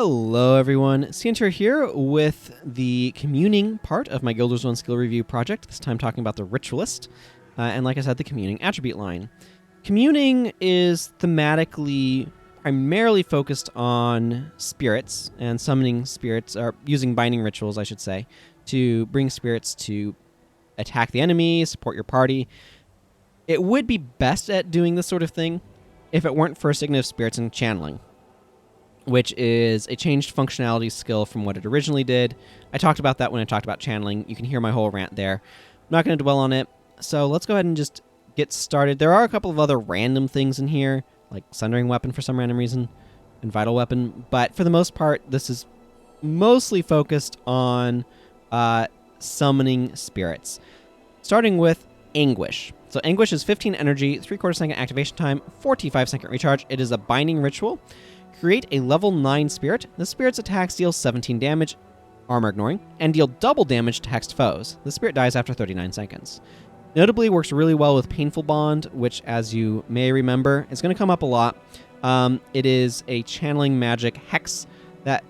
Hello everyone, Scienter here with the communing part of my Guilders 1 skill review project, this time talking about the Ritualist, and like I said, the communing attribute line. Communing is thematically primarily focused on spirits and summoning spirits, or using binding rituals, I should say, to bring spirits to attack the enemy, support your party. It would be best at doing this sort of thing if it weren't for Signet of Spirits and channeling, which is a changed functionality skill from what it originally did. I talked about that when I talked about channeling. You can hear my whole rant there. I'm not going to dwell on it, so let's go ahead and just get started. There are a couple of other random things in here, like Sundering Weapon for some random reason, and Vital Weapon, but for the most part, this is mostly focused on summoning spirits. Starting with Anguish. So Anguish is 15 energy, 3/4 second activation time, 45-second recharge. It is a binding ritual. Create a level 9 spirit. The spirit's attacks deal 17 damage, armor ignoring, and deal double damage to hexed foes. The spirit dies after 39 seconds. Notably works really well with Painful Bond, which, as you may remember, is going to come up a lot. It is a channeling magic hex that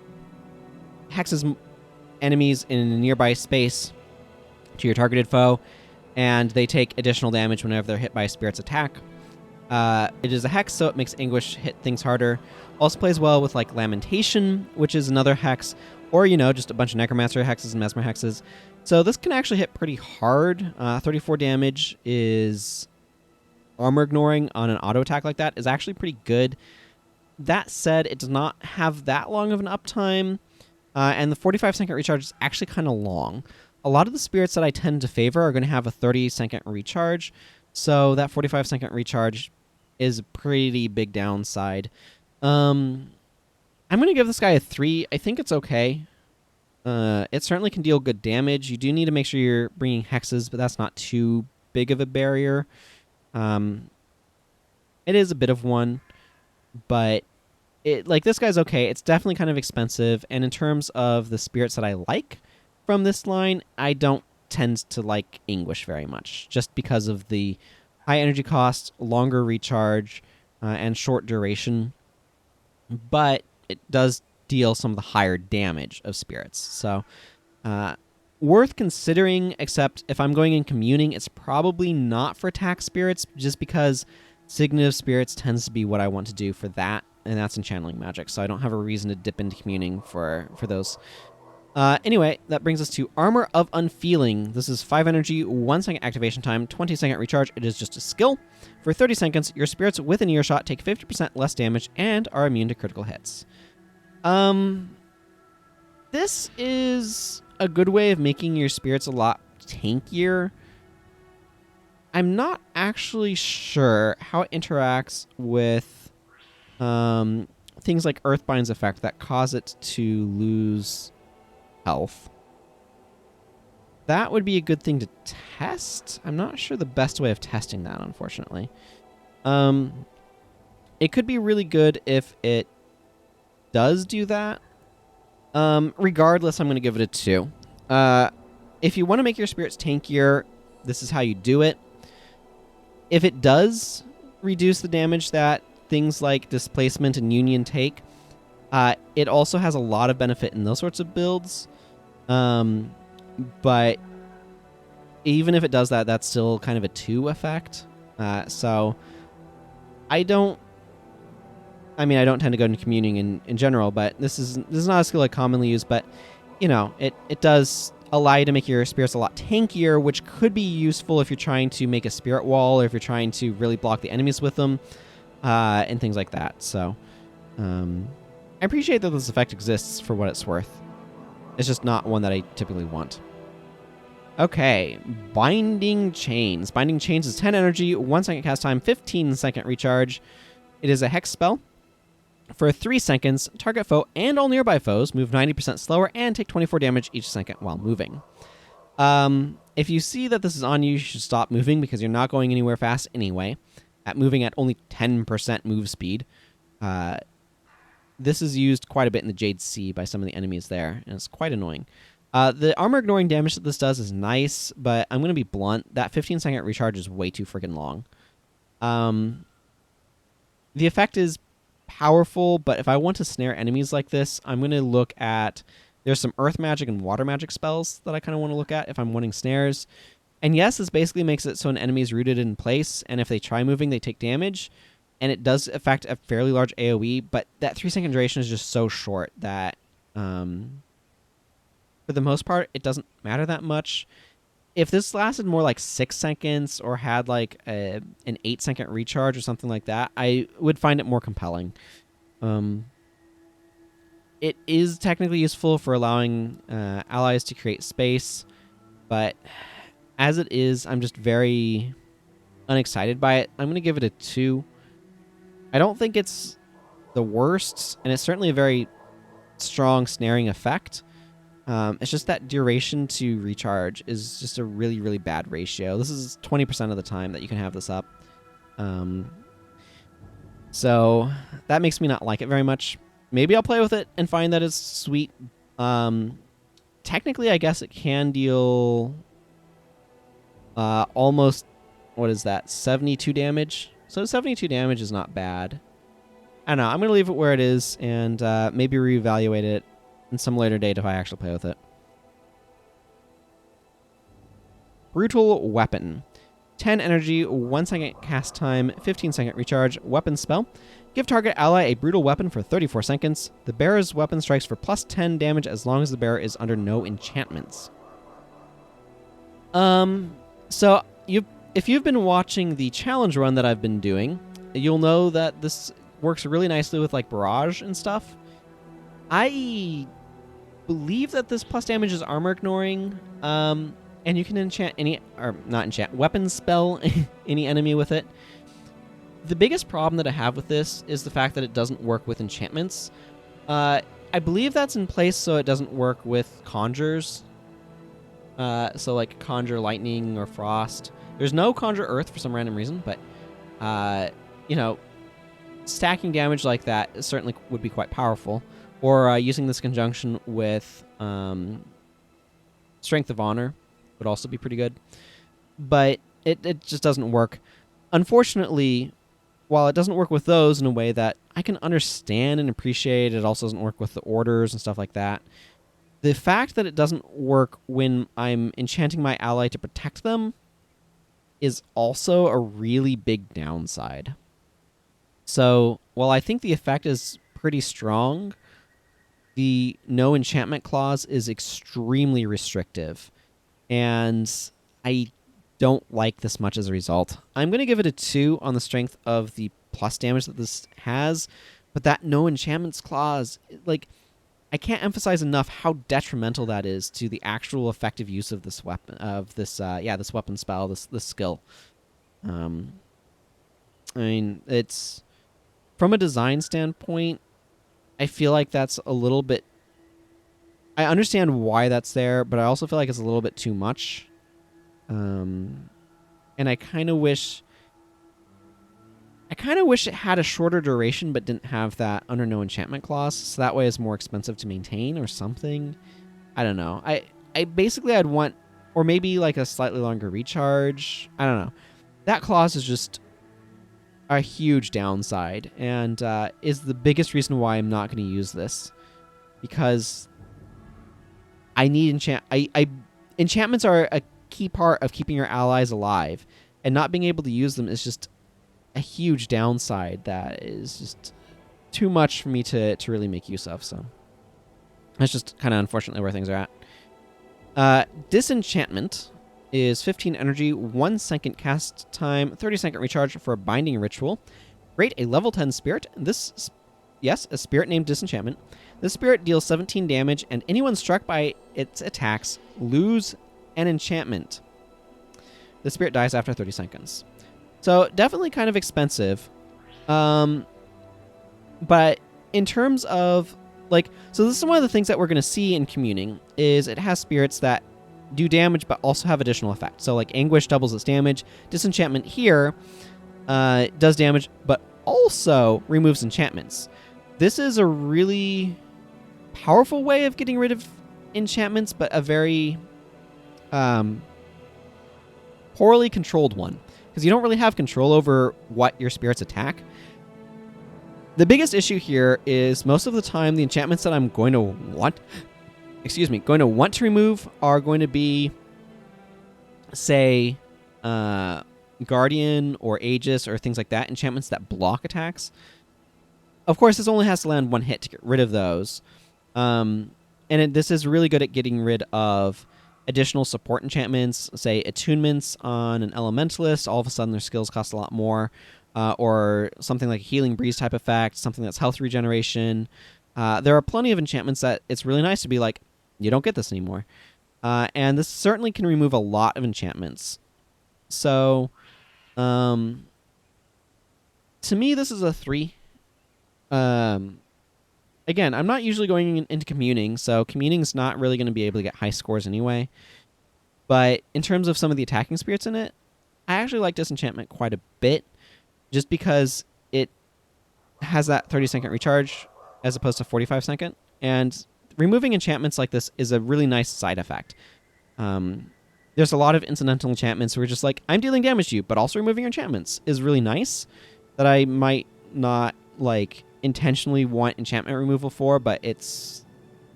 hexes enemies in a nearby space to your targeted foe, and they take additional damage whenever they're hit by a spirit's attack. It is a hex, so it makes Anguish hit things harder. Also plays well with, like, Lamentation, which is another hex, or, you know, just a bunch of Necromancer hexes and Mesmer hexes. So this can actually hit pretty hard. 34 damage is armor ignoring on an auto attack like that is actually pretty good. That said, it does not have that long of an uptime, and the 45-second recharge is actually kind of long. A lot of the spirits that I tend to favor are going to have a 30-second recharge, so that 45-second recharge is a pretty big downside. I'm going to give this guy a 3. I think it's okay. It certainly can deal good damage. You do need to make sure you're bringing hexes, but that's not too big of a barrier. It is a bit of one, but this guy's okay. It's definitely kind of expensive, and in terms of the spirits that I like from this line, I don't tend to like Anguish very much, just because of the high energy cost, longer recharge, and short duration. But it does deal some of the higher damage of spirits. So, worth considering, except if I'm going in communing, it's probably not for attack spirits, just because Signet of Spirits tends to be what I want to do for that, and that's in channeling magic, so I don't have a reason to dip into communing for those. Anyway, that brings us to Armor of Unfeeling. This is 5 energy, 1 second activation time, 20-second recharge. It is just a skill. For 30 seconds, your spirits within earshot take 50% less damage and are immune to critical hits. This is a good way of making your spirits a lot tankier. I'm not actually sure how it interacts with things like Earthbind's effect that cause it to lose health. That would be a good thing to test. I'm not sure the best way of testing that, unfortunately. It could be really good if it does do that. Regardless, I'm going to give it a 2. If you want to make your spirits tankier, this is how you do it. If it does reduce the damage that things like Displacement and Union take, it also has a lot of benefit in those sorts of builds. But even if it does that, that's still kind of a 2 effect. So I don't tend to go into communing in general, but this is not a skill I commonly use, but you know, it does allow you to make your spirits a lot tankier, which could be useful if you're trying to make a spirit wall, or if you're trying to really block the enemies with them, and things like that. So I appreciate that this effect exists for what it's worth. It's just not one that I typically want. Okay, Binding Chains. Binding Chains is 10 energy, 1 second cast time, 15-second recharge. It is a hex spell. For 3 seconds, target foe and all nearby foes move 90% slower and take 24 damage each second while moving. If you see that this is on you, you should stop moving because you're not going anywhere fast anyway. Moving at only 10% move speed. This is used quite a bit in the Jade Sea by some of the enemies there, and it's quite annoying. The armor ignoring damage that this does is nice, but I'm going to be blunt. That 15-second recharge is way too freaking long. The effect is powerful, but if I want to snare enemies like this, I'm going to look at... There's some earth magic and water magic spells that I kind of want to look at if I'm wanting snares. And yes, this basically makes it so an enemy is rooted in place, and if they try moving, they take damage. And it does affect a fairly large AoE, but that 3-second duration is just so short that, for the most part, it doesn't matter that much. If this lasted more like 6 seconds or had like an 8-second recharge or something like that, I would find it more compelling. It is technically useful for allowing allies to create space, but as it is, I'm just very unexcited by it. I'm going to give it a 2. I don't think it's the worst, and it's certainly a very strong snaring effect. It's just that duration to recharge is just a really, really bad ratio. This is 20% of the time that you can have this up. So that makes me not like it very much. Maybe I'll play with it and find that it's sweet. Technically, I guess it can deal almost, what is that, 72 damage? So 72 damage is not bad. I don't know. I'm going to leave it where it is and maybe reevaluate it in some later date if I actually play with it. Brutal Weapon. 10 energy, 1 second cast time, 15-second recharge, weapon spell. Give target ally a brutal weapon for 34 seconds. The bearer's weapon strikes for plus 10 damage as long as the bearer is under no enchantments. So if you've been watching the challenge run that I've been doing, you'll know that this works really nicely with like barrage and stuff. I believe that this plus damage is armor ignoring, and you can enchant weapon spell any enemy with it. The biggest problem that I have with this is the fact that it doesn't work with enchantments. I believe that's in place so it doesn't work with conjures. So like conjure lightning or frost. There's no conjure earth for some random reason, but stacking damage like that certainly would be quite powerful. Or using this conjunction with Strength of Honor would also be pretty good. But it just doesn't work. Unfortunately, while it doesn't work with those in a way that I can understand and appreciate, it also doesn't work with the orders and stuff like that. The fact that it doesn't work when I'm enchanting my ally to protect them is also a really big downside. So, while I think the effect is pretty strong, the no enchantment clause is extremely restrictive, and I don't like this much as a result. I'm going to give it a 2 on the strength of the plus damage that this has, but that no enchantments clause, like, I can't emphasize enough how detrimental that is to the actual effective use of this weapon, this weapon spell, this skill. I mean, it's from a design standpoint, I feel like that's a little bit... I understand why that's there, but I also feel like it's a little bit too much. And I kind of wish... it had a shorter duration, but didn't have that under no enchantment clause, so that way it's more expensive to maintain or something. I don't know. I'd want... Or maybe like a slightly longer recharge. I don't know. That clause is just a huge downside, and is the biggest reason why I'm not going to use this, because I need enchantments are a key part of keeping your allies alive, and not being able to use them is just a huge downside that is just too much for me to really make use of. So that's just kind of unfortunately where things are at. Disenchantment is 15 energy, 1 second cast time, 30-second recharge for a binding ritual. Rate a level 10 spirit. A spirit named Disenchantment. This spirit deals 17 damage, and anyone struck by its attacks lose an enchantment. The spirit dies after 30 seconds. So definitely kind of expensive. But in terms of, so this is one of the things that we're going to see in Communing, is it has spirits that do damage but also have additional effects. So like Anguish doubles its damage. Disenchantment here does damage but also removes enchantments. This is a really powerful way of getting rid of enchantments, but a very poorly controlled one, because you don't really have control over what your spirits attack. The biggest issue here is most of the time the enchantments that I'm going to want to remove are going to be, say, Guardian or Aegis or things like that, enchantments that block attacks. Of course, this only has to land one hit to get rid of those. This is really good at getting rid of additional support enchantments, say attunements on an elementalist. All of a sudden, their skills cost a lot more. Or something like a healing breeze type effect, something that's health regeneration. There are plenty of enchantments that it's really nice to be like, you don't get this anymore. And this certainly can remove a lot of enchantments. So, to me, this is a 3. Again, I'm not usually going into communing, so communing's not really going to be able to get high scores anyway. But in terms of some of the attacking spirits in it, I actually like Disenchantment quite a bit, just because it has that 30-second recharge as opposed to 45-second. And removing enchantments like this is a really nice side effect. There's a lot of incidental enchantments where you're just like, I'm dealing damage to you, but also removing your enchantments is really nice, that I might not intentionally want enchantment removal for, but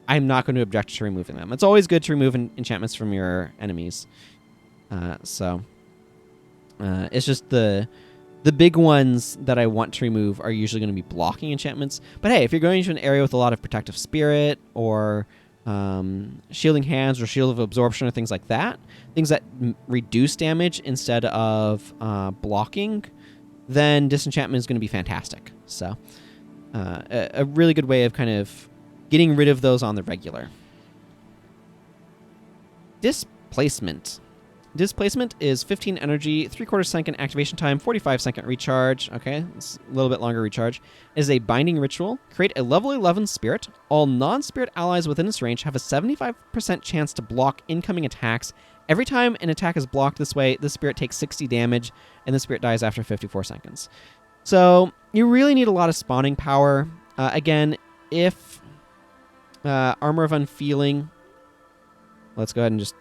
I'm not going to object to removing them. It's always good to remove enchantments from your enemies. It's just the big ones that I want to remove are usually going to be blocking enchantments. But hey, if you're going into an area with a lot of protective spirit or shielding hands or shield of absorption or things like that, things that reduce damage instead of blocking, then Disenchantment is going to be fantastic. So a really good way of kind of getting rid of those on the regular. Displacement. Displacement is 15 energy, 3/4 second activation time, 45-second recharge. Okay, it's a little bit longer recharge. It is a binding ritual. Create a level 11 spirit. All non-spirit allies within its range have a 75% chance to block incoming attacks. Every time an attack is blocked this way, the spirit takes 60 damage, and the spirit dies after 54 seconds. So you really need a lot of spawning power. Again, if Armor of Unfeeling... Let's go ahead and just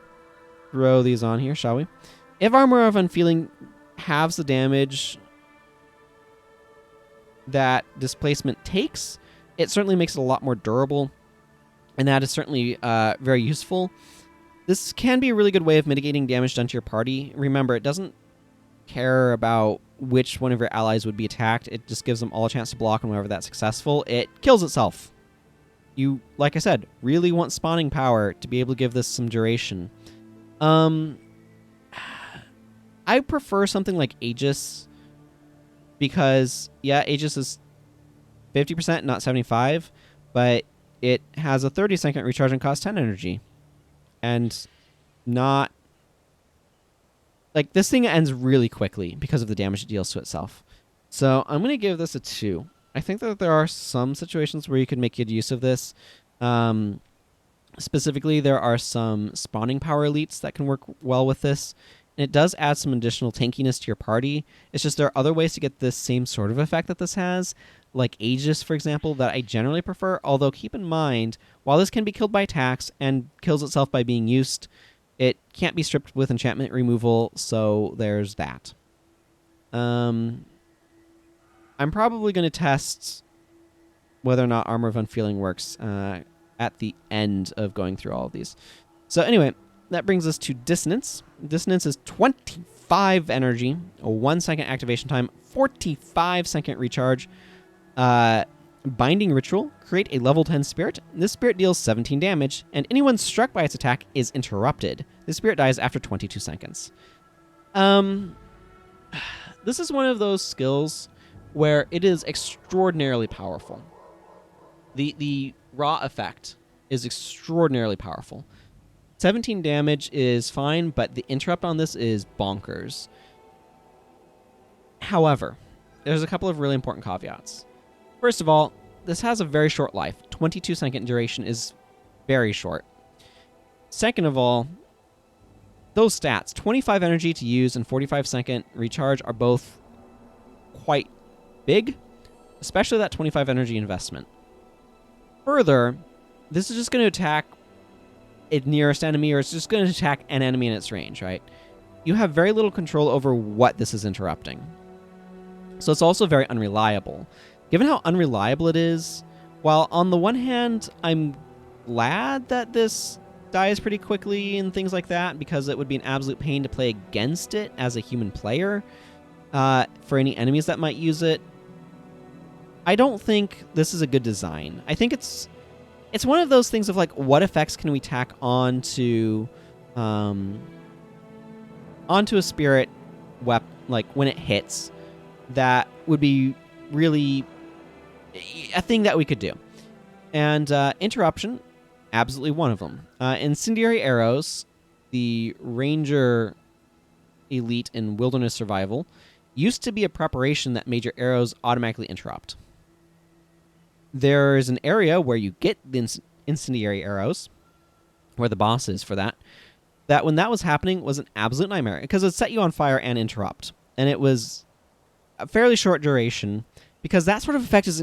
throw these on here, shall we? If Armor of Unfeeling halves the damage that Displacement takes, it certainly makes it a lot more durable, and that is certainly very useful. This can be a really good way of mitigating damage done to your party. Remember, it doesn't care about which one of your allies would be attacked. It just gives them all a chance to block, and whenever that's successful, it kills itself. You, like I said, really want spawning power to be able to give this some duration. I prefer something like Aegis because, yeah, Aegis is 50%, not 75%, but it has a 30-second recharge and costs 10 energy. And not... this thing ends really quickly because of the damage it deals to itself. So I'm going to give this a 2. I think that there are some situations where you could make good use of this. Specifically, there are some spawning power elites that can work well with this. And it does add some additional tankiness to your party. It's just there are other ways to get this same sort of effect that this has, like Aegis, for example, that I generally prefer. Although keep in mind, while this can be killed by attacks and kills itself by being used, it can't be stripped with enchantment removal, so there's that. I'm probably going to test whether or not Armor of Unfeeling works at the end of going through all of these. So anyway, that brings us to Dissonance. Dissonance is 25 energy, a 1-second activation time, 45-second recharge. Binding Ritual. Create a level 10 spirit. This spirit deals 17 damage, and anyone struck by its attack is interrupted. This spirit dies after 22 seconds. This is one of those skills where it is extraordinarily powerful. The raw effect is extraordinarily powerful. 17 damage is fine, but the interrupt on this is bonkers. However, there's a couple of really important caveats. First of all, this has a very short life. 22-second duration is very short. Second of all, those stats, 25 energy to use and 45-second recharge, are both quite big, especially that 25 energy investment. Further, this is just going to attack its nearest enemy, or it's just going to attack an enemy in its range, right? You have very little control over what this is interrupting. So it's also very unreliable. given how unreliable it is, while on the one hand, I'm glad that this dies pretty quickly and things like that, because it would be an absolute pain to play against it as a human player for any enemies that might use it. I don't think this is a good design. I think it's one of those things of like, what effects can we tack onto a spirit weapon, like when it hits, that would be really a thing that we could do. And interruption, absolutely one of them. Incendiary arrows, the ranger elite in wilderness survival, used to be a preparation that made your arrows automatically interrupt. There's an area where you get the incendiary arrows, where the boss is for that when that was happening was an absolute nightmare, because it set you on fire and interrupt. And it was a fairly short duration, because that sort of effect is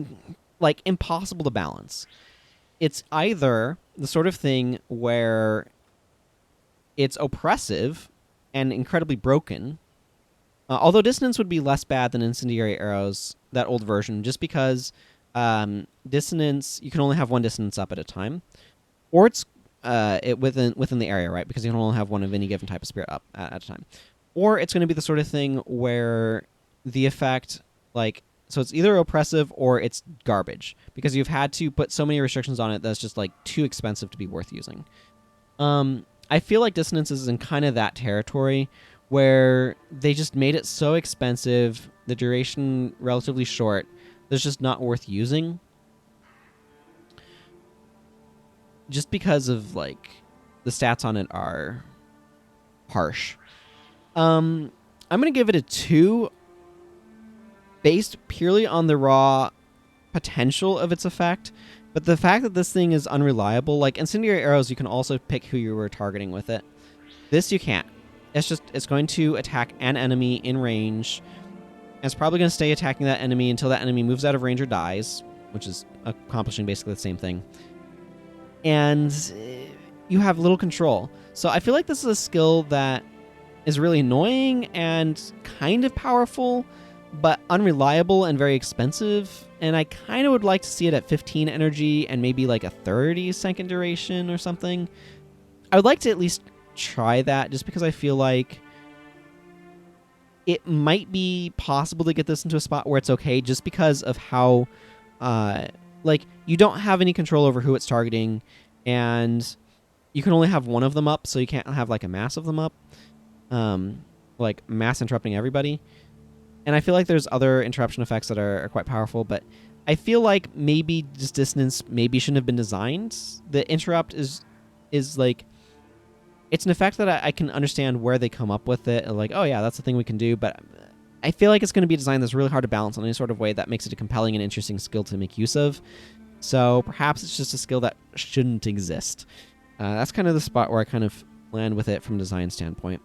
like impossible to balance. It's either the sort of thing where it's oppressive and incredibly broken, although Dissonance would be less bad than incendiary arrows, that old version, just because Dissonance, you can only have one Dissonance up at a time, or it's within the area, right? Because you can only have one of any given type of spirit up at a time. Or it's going to be the sort of thing where the effect, like, so it's either oppressive or it's garbage, because you've had to put so many restrictions on it that's just like too expensive to be worth using. I feel like Dissonance is in kind of that territory where they just made it so expensive, the duration relatively short, that's just not worth using. Just because of like the stats on it are harsh. I'm going to give it a 2 based purely on the raw potential of its effect, but the fact that this thing is unreliable, like incendiary arrows, you can also pick who you were targeting with it. This you can't. It's going to attack an enemy in range, and it's probably going to stay attacking that enemy until that enemy moves out of range or dies, which is accomplishing basically the same thing. And you have little control. So I feel like this is a skill that is really annoying and kind of powerful, but unreliable and very expensive. And I kind of would like to see it at 15 energy and maybe like a 30-second duration or something. I would like to at least try that, just because I feel like it might be possible to get this into a spot where it's okay, just because of how like you don't have any control over who it's targeting, and you can only have one of them up, so you can't have like a mass of them up, like mass interrupting everybody. And I feel like there's other interruption effects that are quite powerful, but I feel like maybe just Dissonance maybe shouldn't have been designed. The interrupt is like, it's an effect that I can understand where they come up with it. Like, oh yeah, that's the thing we can do. But I feel like it's going to be a design that's really hard to balance in any sort of way that makes it a compelling and interesting skill to make use of. So perhaps it's just a skill that shouldn't exist. That's kind of the spot where I kind of land with it from a design standpoint.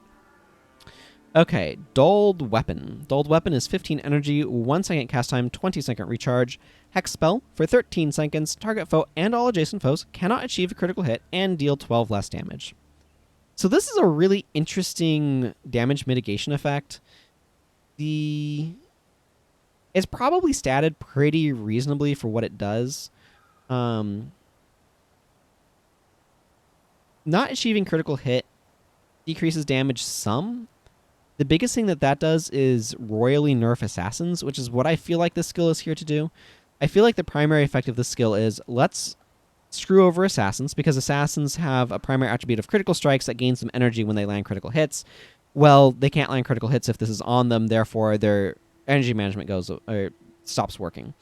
Okay, Dulled Weapon. Dulled Weapon is 15 energy, 1 second cast time, 20-second recharge. Hex spell. For 13 seconds, target foe and all adjacent foes cannot achieve a critical hit and deal 12 less damage. So this is a really interesting damage mitigation effect. It's probably statted pretty reasonably for what it does. Not achieving critical hit decreases damage some. The biggest thing that does is royally nerf assassins, which is what I feel like this skill is here to do. I feel like the primary effect of this skill is, let's screw over assassins, because assassins have a primary attribute of critical strikes that gains them energy when they land critical hits. Well, they can't land critical hits if this is on them, therefore their energy management stops working.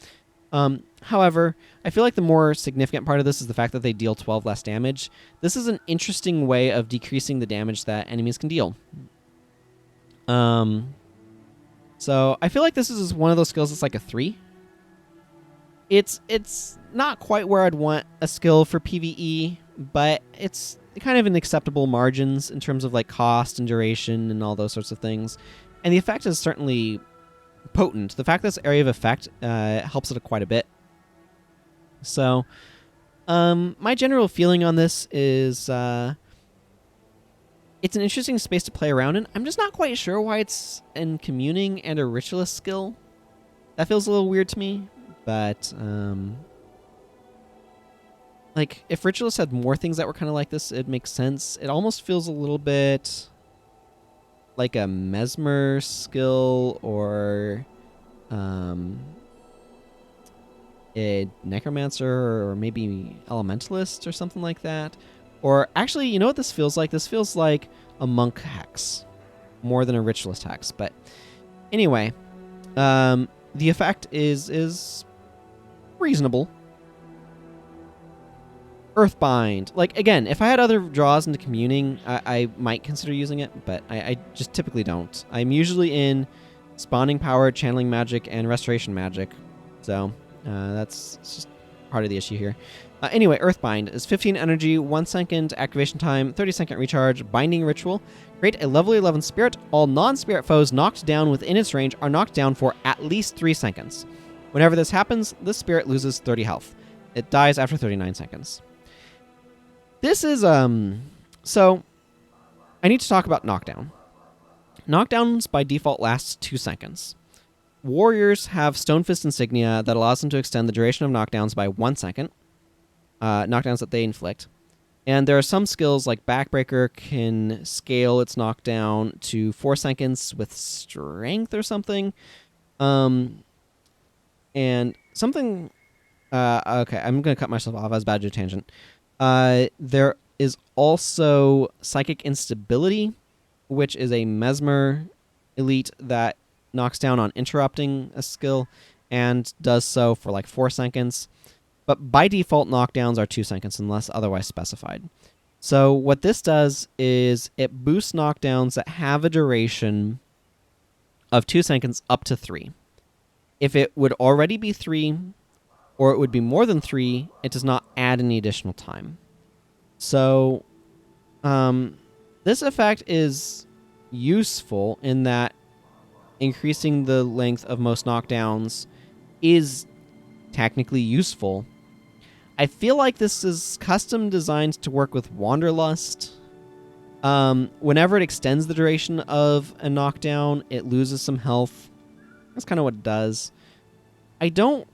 However, I feel like the more significant part of this is the fact that they deal 12 less damage. This is an interesting way of decreasing the damage that enemies can deal. So I feel like this is one of those skills that's like a 3. It's not quite where I'd want a skill for PvE, but it's kind of in acceptable margins in terms of like cost and duration and all those sorts of things. And the effect is certainly potent. The fact that this area of effect helps it quite a bit. So my general feeling on this is it's an interesting space to play around in. I'm just not quite sure why it's in Communing and a Ritualist skill. That feels a little weird to me. But like if Ritualist had more things that were kind of like this, it makes sense. It almost feels a little bit like a Mesmer skill or a Necromancer or maybe Elementalist or something like that. Or actually, you know what this feels like? This feels like a Monk hex more than a Ritualist hex. But anyway, the effect is reasonable. Earthbind. Like, again, if I had other draws into Communing, I might consider using it, but I just typically don't. I'm usually in Spawning Power, Channeling Magic, and Restoration Magic. So, that's just part of the issue here. Anyway, Earthbind is 15 energy, 1 second activation time, 30-second recharge, Binding Ritual. Create a level 11 spirit. All non-spirit foes knocked down within its range are knocked down for at least 3 seconds. Whenever this happens, the spirit loses 30 health. It dies after 39 seconds. This is, so I need to talk about knockdown. Knockdowns by default lasts 2 seconds. Warriors have Stonefist insignia that allows them to extend the duration of knockdowns by 1 second. Knockdowns that they inflict. And there are some skills like Backbreaker can scale its knockdown to 4 seconds with strength or something. And something, okay, I'm going to cut myself off. I was bad to a tangent. There is also Psychic Instability, which is a Mesmer elite that knocks down on interrupting a skill and does so for like 4 seconds. But by default, knockdowns are 2 seconds unless otherwise specified. So what this does is it boosts knockdowns that have a duration of 2 seconds up to 3. If it would already be 3, or it would be more than 3, it does not add any additional time. So, this effect is useful in that increasing the length of most knockdowns is technically useful. I feel like this is custom designed to work with Wanderlust. Whenever it extends the duration of a knockdown, it loses some health. That's kind of what it does. I don't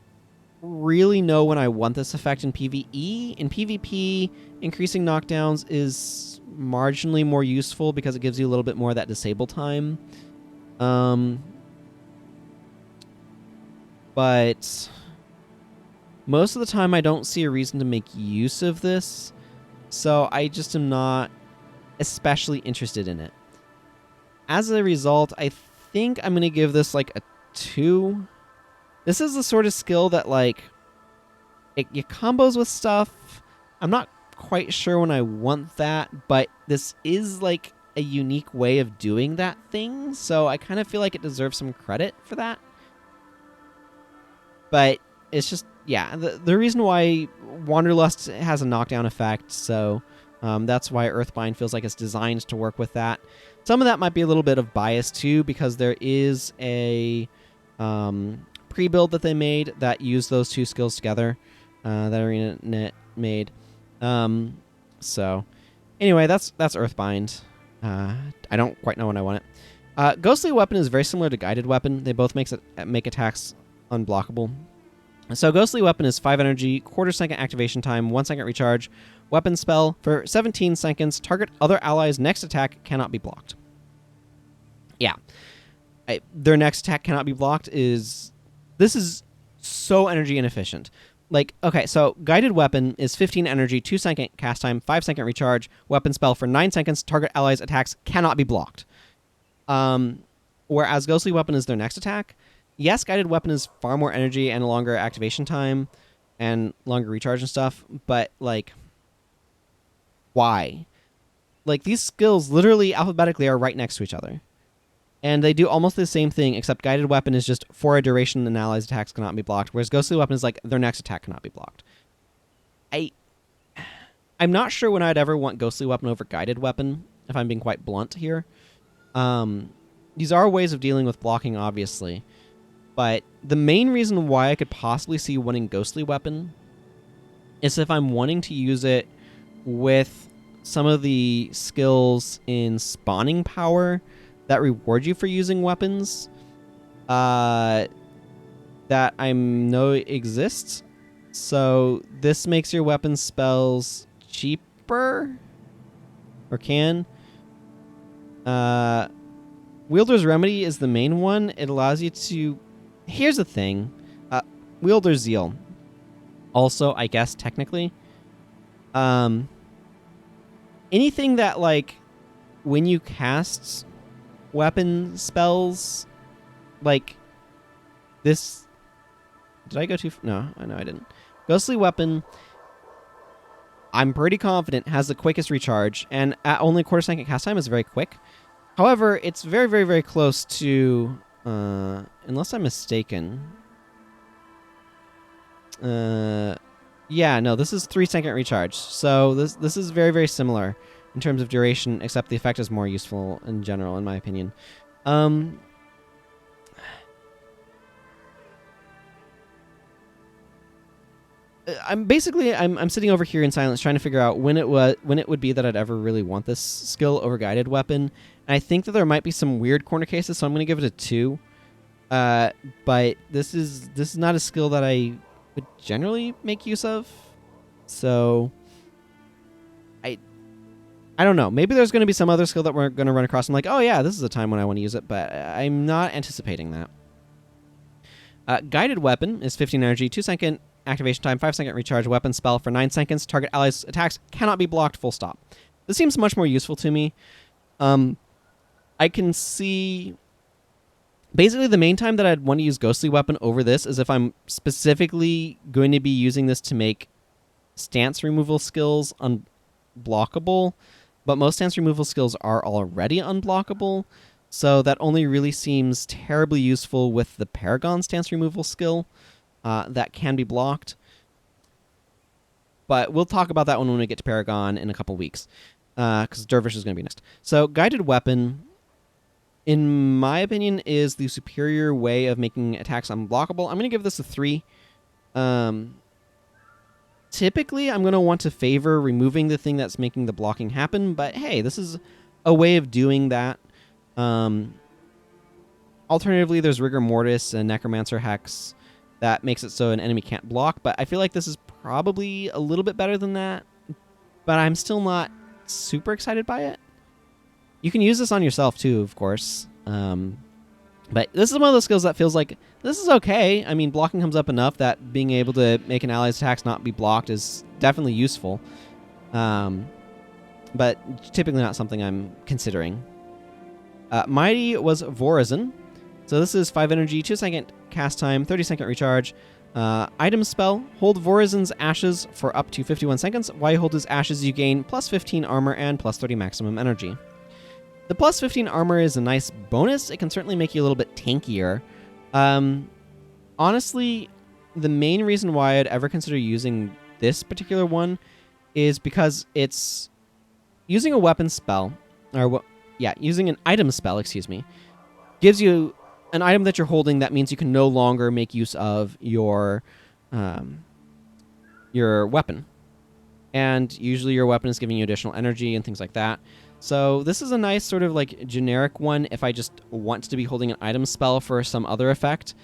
really know when I want this effect in PvE. In PvP, increasing knockdowns is marginally more useful because it gives you a little bit more of that disable time. But most of the time I don't see a reason to make use of this, so I just am not especially interested in it. As a result, I think I'm going to give this like a 2. This is the sort of skill that, like, it combos with stuff. I'm not quite sure when I want that, but this is, like, a unique way of doing that thing, so I kind of feel like it deserves some credit for that. But it's just, yeah, the reason why Wanderlust has a knockdown effect, so that's why Earthbind feels like it's designed to work with that. Some of that might be a little bit of bias, too, because there is a pre-build that they made that used those two skills together that ArenaNet made. So anyway, that's Earthbind. I don't quite know when I want it. Ghostly Weapon is very similar to Guided Weapon. They both make attacks unblockable. So Ghostly Weapon is 5 energy, quarter second activation time, 1 second recharge, weapon spell. For 17 seconds, target other allies' next attack cannot be blocked. Yeah. Their next attack cannot be blocked is... This is so energy inefficient. Like, okay, so Guided Weapon is 15 energy, 2 second cast time, 5 second recharge, weapon spell. For 9 seconds, target allies' attacks cannot be blocked. Whereas Ghostly Weapon is their next attack. Yes, Guided Weapon is far more energy and a longer activation time and longer recharge and stuff, but, like, why? Like, these skills literally alphabetically are right next to each other. And they do almost the same thing, except Guided Weapon is just for a duration and allies' attacks cannot be blocked, whereas Ghostly Weapon is like their next attack cannot be blocked. I'm not sure when I'd ever want Ghostly Weapon over Guided Weapon, if I'm being quite blunt here. These are ways of dealing with blocking, obviously. But the main reason why I could possibly see wanting Ghostly Weapon is if I'm wanting to use it with some of the skills in Spawning Power that reward you for using weapons. that I know exists. So this makes your weapon spells cheaper, or can. Wielder's Remedy is the main one. It allows you to... Here's the thing. Wielder's Zeal. Also, I guess, technically. Anything that, like, when you cast weapon spells, like, this... Did I go too... No, I didn't. Ghostly Weapon, I'm pretty confident, has the quickest recharge, and at only quarter second cast time is very quick. However, it's very, very, very close to... unless I'm mistaken... yeah, no, this is 3-second recharge. So this is very, very similar in terms of duration, except the effect is more useful in general, in my opinion. I'm sitting over here in silence trying to figure out when it would be that I'd ever really want this skill over guided weapon. And I think that there might be some weird corner cases, so I'm going to give it a 2. But this is not a skill that I would generally make use of. So I don't know. Maybe there's going to be some other skill that we're going to run across. I'm like, oh yeah, this is a time when I want to use it, but I'm not anticipating that. Guided Weapon is 15 energy, 2-second activation time, 5-second recharge weapon spell for 9 seconds. Target allies' attacks cannot be blocked, full stop. This seems much more useful to me. I can see... Basically, the main time that I'd want to use Ghostly Weapon over this is if I'm specifically going to be using this to make stance removal skills unblockable, but most stance removal skills are already unblockable, so that only really seems terribly useful with the Paragon stance removal skill that can be blocked. But we'll talk about that one when we get to Paragon in a couple weeks, because Dervish is going to be next. So Guided Weapon, in my opinion, is the superior way of making attacks unblockable. I'm going to give this a 3. Typically, I'm going to want to favor removing the thing that's making the blocking happen, but hey, this is a way of doing that. Alternatively, there's Rigor Mortis and Necromancer Hex that makes it so an enemy can't block, but I feel like this is probably a little bit better than that, but I'm still not super excited by it. You can use this on yourself too, of course. But this is one of those skills that feels like this is okay. I mean, blocking comes up enough that being able to make an ally's attacks not be blocked is definitely useful. But typically not something I'm considering. Mighty was Vorazin. So this is 5 energy, 2-second cast time, 30-second recharge. Item spell, hold Vorazin's ashes for up to 51 seconds. While you hold his ashes, you gain plus 15 armor and plus 30 maximum energy. The plus 15 armor is a nice bonus. It can certainly make you a little bit tankier. Honestly, the main reason why I'd ever consider using this particular one is because it's using a weapon spell, using an item spell, excuse me, gives you an item that you're holding that means you can no longer make use of your weapon. And usually your weapon is giving you additional energy and things like that. So this is a nice sort of like generic one if I just want to be holding an item spell for some other effect,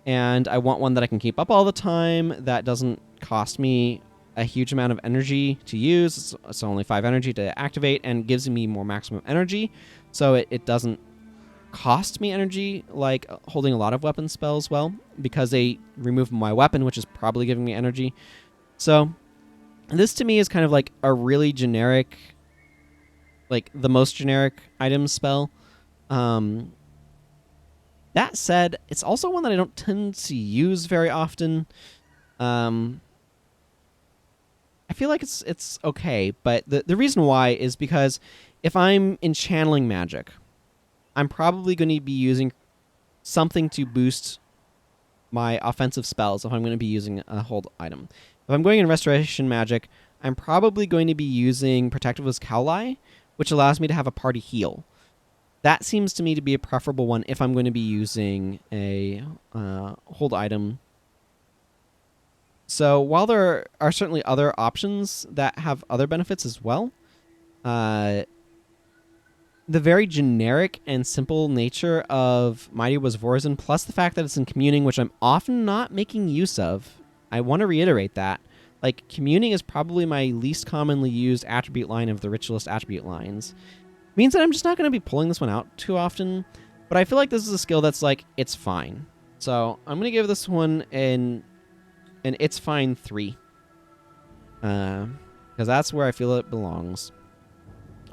and I want one that I can keep up all the time that doesn't cost me a huge amount of energy to use. It's only 5 energy to activate and gives me more maximum energy, so it doesn't cost me energy like holding a lot of weapon spells, well, because they remove my weapon, which is probably giving me energy. So this to me is kind of like a really generic, like the most generic item spell. That said, it's also one that I don't tend to use very often. I feel like it's okay, but the reason why is because if I'm in channeling magic, I'm probably going to be using something to boost my offensive spells if I'm going to be using a hold item. If I'm going in restoration magic, I'm probably going to be using Protective's Cowlie, which allows me to have a party heal. That seems to me to be a preferable one if I'm going to be using a hold item. So while there are certainly other options that have other benefits as well, the the very generic and simple nature of Mighty Was Vorzin, plus the fact that it's in Communing, which I'm often not making use of. I want to reiterate that. Like, Communing is probably my least commonly used attribute line of the Ritualist attribute lines. Means that I'm just not going to be pulling this one out too often, but I feel like this is a skill that's like, it's fine. So I'm going to give this one an it's fine 3. Because that's where I feel it belongs.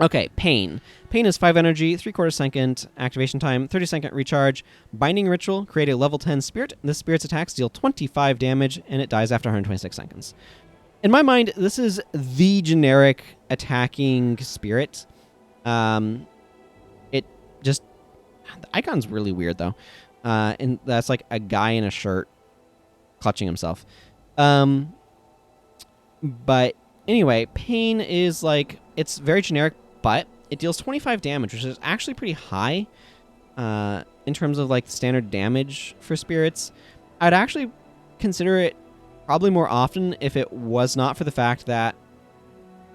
Okay, Pain. Pain is 5 energy, 3/4 second activation time, 30-second recharge. Binding Ritual, create a level 10 spirit. This spirit's attacks deal 25 damage, and it dies after 126 seconds. In my mind, this is the generic attacking spirit. It just... The icon's really weird, though. And that's like a guy in a shirt clutching himself. But anyway, Pain is like... It's very generic, but it deals 25 damage, which is actually pretty high in terms of like standard damage for spirits. I'd actually consider it probably more often if it was not for the fact that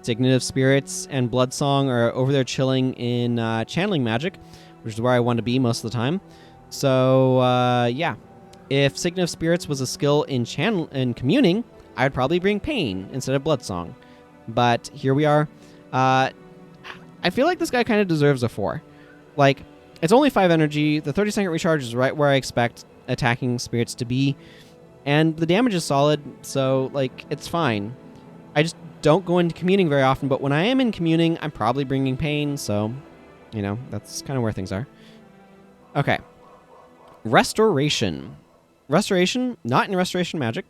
Signet of Spirits and Bloodsong are over there chilling in channeling magic, which is where I want to be most of the time. So yeah, if Signet of Spirits was a skill in Communing, I'd probably bring Pain instead of Bloodsong. But here we are. I feel like this guy kind of deserves a 4. Like, it's only 5 energy. The 30-second recharge is right where I expect attacking spirits to be. And the damage is solid, so, like, it's fine. I just don't go into Communing very often, but when I am in Communing, I'm probably bringing Pain, so, you know, that's kind of where things are. Okay. Restoration. Restoration, not in Restoration Magic.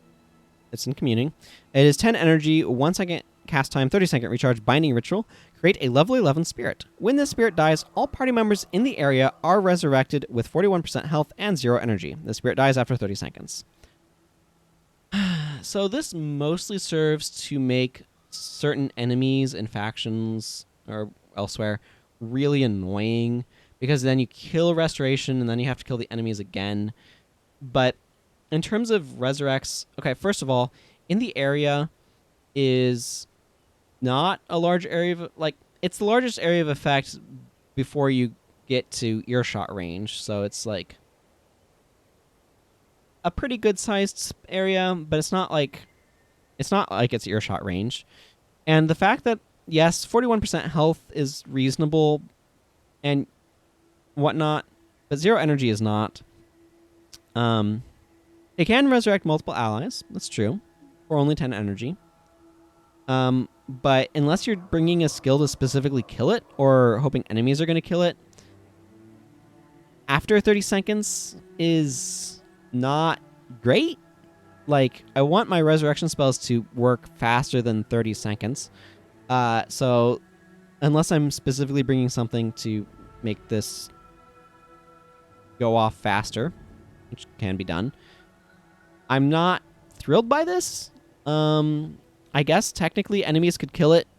It's in Communing. It is 10 energy, 1 second cast time, 30-second recharge, Binding Ritual. Create a level 11 spirit. When this spirit dies, all party members in the area are resurrected with 41% health and 0 energy. The spirit dies after 30 seconds. So this mostly serves to make certain enemies and factions or elsewhere really annoying, because then you kill Restoration and then you have to kill the enemies again. But in terms of resurrects, okay, first of all, in the area is not a large area of, like, it's the largest area of effect before you get to earshot range, so it's like a pretty good sized area, but it's not like it's earshot range. And the fact that, yes, 41% health is reasonable and whatnot, but 0 energy is not. It can resurrect multiple allies, that's true, for only 10 energy. But unless you're bringing a skill to specifically kill it, or hoping enemies are going to kill it, after 30 seconds is not great. Like, I want my resurrection spells to work faster than 30 seconds. So unless I'm specifically bringing something to make this go off faster, which can be done, I'm not thrilled by this. I guess technically enemies could kill it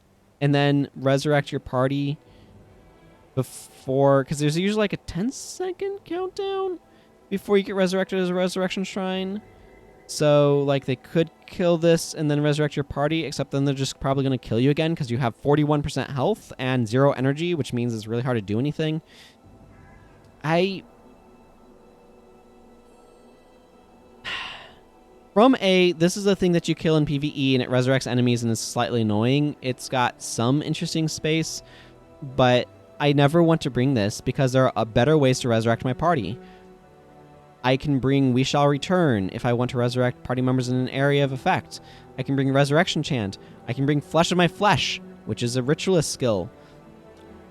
and then resurrect your party before, because there's usually like a 10-second countdown before you get resurrected as a resurrection shrine. So like they could kill this and then resurrect your party, except then they're just probably going to kill you again because you have 41% health and 0 energy, which means it's really hard to do anything. This is a thing that you kill in PvE and it resurrects enemies and is slightly annoying. It's got some interesting space, but I never want to bring this because there are better ways to resurrect my party. I can bring We Shall Return if I want to resurrect party members in an area of effect. I can bring Resurrection Chant. I can bring Flesh of My Flesh, which is a ritualist skill.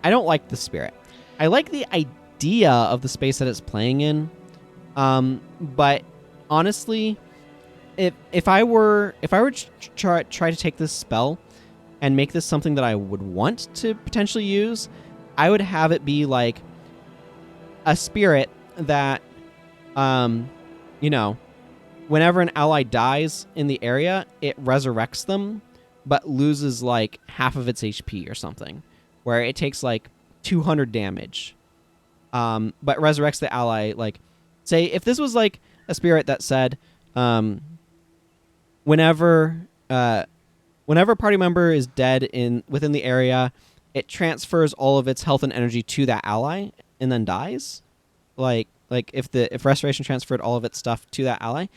I don't like the spirit. I like the idea of the space that it's playing in, but honestly, if I were to try to take this spell and make this something that I would want to potentially use, I would have it be like a spirit that, you know, whenever an ally dies in the area, it resurrects them, but loses like half of its HP or something, where it takes like 200 damage, but resurrects the ally. Like, say if this was like a spirit that said, whenever a party member is dead within the area it transfers all of its health and energy to that ally and then dies. Like if Restoration transferred all of its stuff to that ally,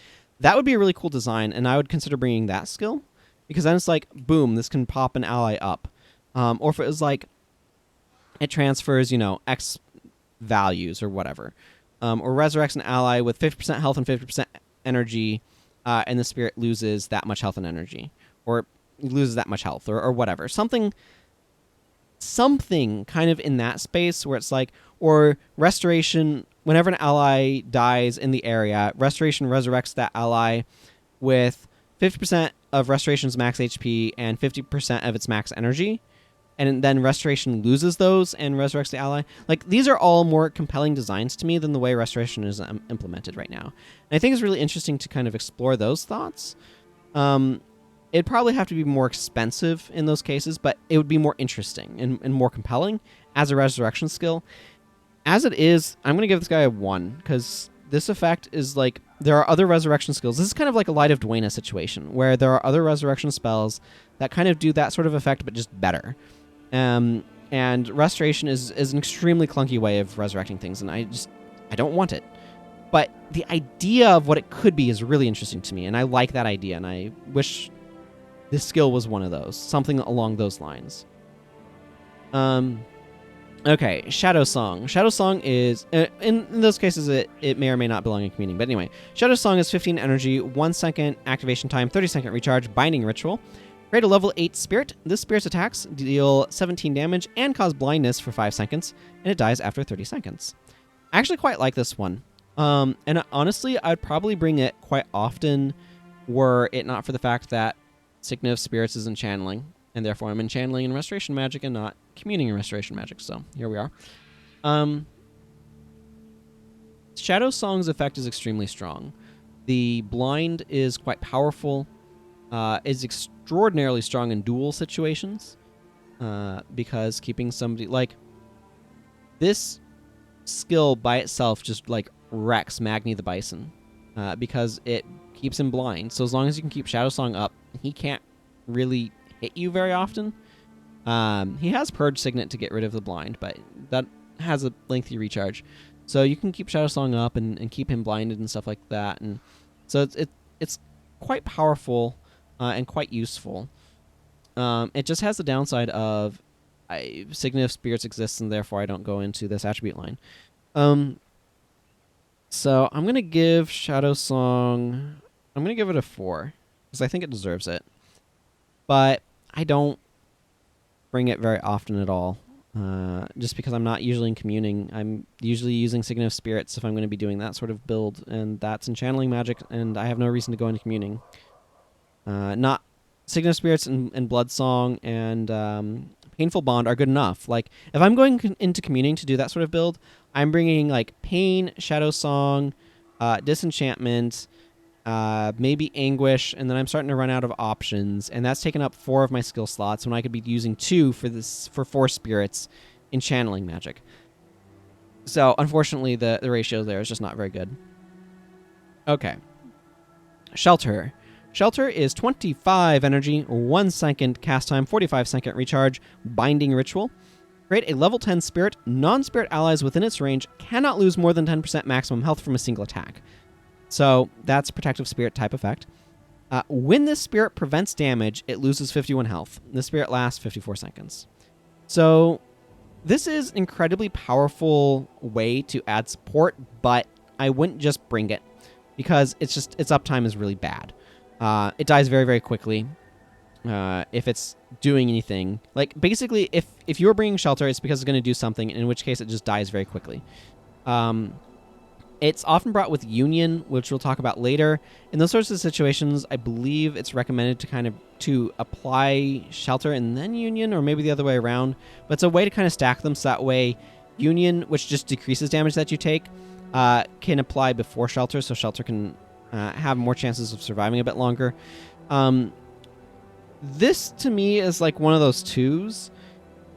that would be a really cool design, and I would consider bringing that skill, because then it's like, boom, this can pop an ally up. Or if it was like, it transfers, X values or whatever. Or resurrects an ally with 50% health and 50% energy, and the spirit loses that much health and energy. Or loses that much health, or whatever. Something kind of in that space where it's like, or Restoration, whenever an ally dies in the area, Restoration resurrects that ally with 50% of Restoration's max HP and 50% of its max energy, and then Restoration loses those and resurrects the ally. Like, these are all more compelling designs to me than the way Restoration is implemented right now. And I think it's really interesting to kind of explore those thoughts. It'd probably have to be more expensive in those cases, but it would be more interesting and more compelling as a resurrection skill. As it is, I'm going to give this guy a 1, because this effect is like, there are other resurrection skills. This is kind of like a Light of Dwayna situation, where there are other resurrection spells that kind of do that sort of effect, but just better. And Restoration is an extremely clunky way of resurrecting things, and I don't want it. But the idea of what it could be is really interesting to me, and I like that idea, and I wish this skill was one of those, something along those lines. Okay, Shadow Song. Shadow Song is, in those cases, it may or may not belong in Communing. But anyway, Shadow Song is 15 energy, 1 second activation time, 30-second recharge, binding ritual. Create a level 8 spirit. This spirit's attacks deal 17 damage and cause blindness for 5 seconds, and it dies after 30 seconds. I actually quite like this one. And honestly, I'd probably bring it quite often were it not for the fact that Signet of Spirits is in channeling, and therefore I'm in channeling and restoration magic and not communing and restoration magic. So here we are. Shadow Song's effect is extremely strong. The blind is quite powerful. Is extraordinarily strong in duel situations, because keeping somebody, like, this skill by itself just like wrecks Magni the Bison, because it keeps him blind. So as long as you can keep Shadow Song up, he can't really hit you very often. He has Purge Signet to get rid of the blind, but that has a lengthy recharge. So you can keep Shadow Song up and keep him blinded and stuff like that. And so it's quite powerful and quite useful. It just has the downside of Signet of Spirits exists, and therefore I don't go into this attribute line. So I'm going to give Shadow Song, I'm going to give it a 4, because I think it deserves it. But I don't bring it very often at all, just because I'm not usually in Communing. I'm usually using Signet of Spirits if I'm going to be doing that sort of build, and that's in channeling magic, and I have no reason to go into Communing. Not Signet of Spirits and Blood Song and Painful Bond are good enough. Like, if I'm going into Communing to do that sort of build, I'm bringing like Pain, Shadow Song, Disenchantment, maybe Anguish, and then I'm starting to run out of options, and that's taken up 4 of my skill slots when I could be using 2 for 4 spirits in channeling magic. So unfortunately, the ratio there is just not very good. Okay, Shelter. Shelter is 25 energy, 1 second cast time, 45-second recharge, binding ritual. Create a level 10 spirit. Non-spirit allies within its range cannot lose more than 10% maximum health from a single attack. So that's protective spirit type effect. When this spirit prevents damage, it loses 51 health. This spirit lasts 54 seconds. So this is an incredibly powerful way to add support, but I wouldn't just bring it, because its uptime is really bad. It dies very, very quickly if it's doing anything. Like, basically, if you're bringing Shelter, it's because it's going to do something, in which case it just dies very quickly. It's often brought with Union, which we'll talk about later. In those sorts of situations, I believe it's recommended to apply Shelter and then Union, or maybe the other way around. But it's a way to kind of stack them, so that way Union, which just decreases damage that you take, can apply before Shelter, so Shelter can have more chances of surviving a bit longer. This, to me, is like one of those 2s.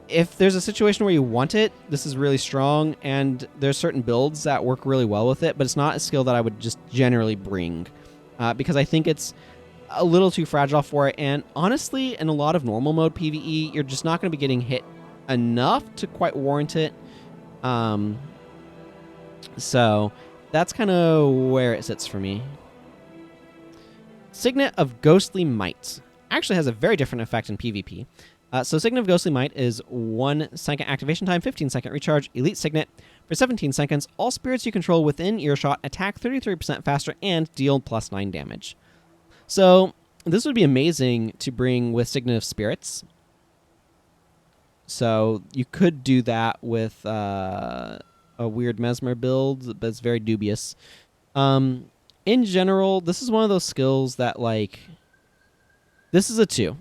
If there's a situation where you want it, this is really strong, and there's certain builds that work really well with it, but it's not a skill that I would just generally bring, because I think it's a little too fragile for it, and honestly, in a lot of normal mode PvE, you're just not going to be getting hit enough to quite warrant it. So that's kind of where it sits for me. Signet of Ghostly Might actually has a very different effect in PvP. So Signet of Ghostly Might is 1 second activation time, 15-second recharge, Elite Signet. For 17 seconds, all spirits you control within earshot attack 33% faster and deal +9 damage. So this would be amazing to bring with Signet of Spirits. So you could do that with a weird Mesmer build, but it's very dubious. In general, this is one of those skills that, like, this is a 2.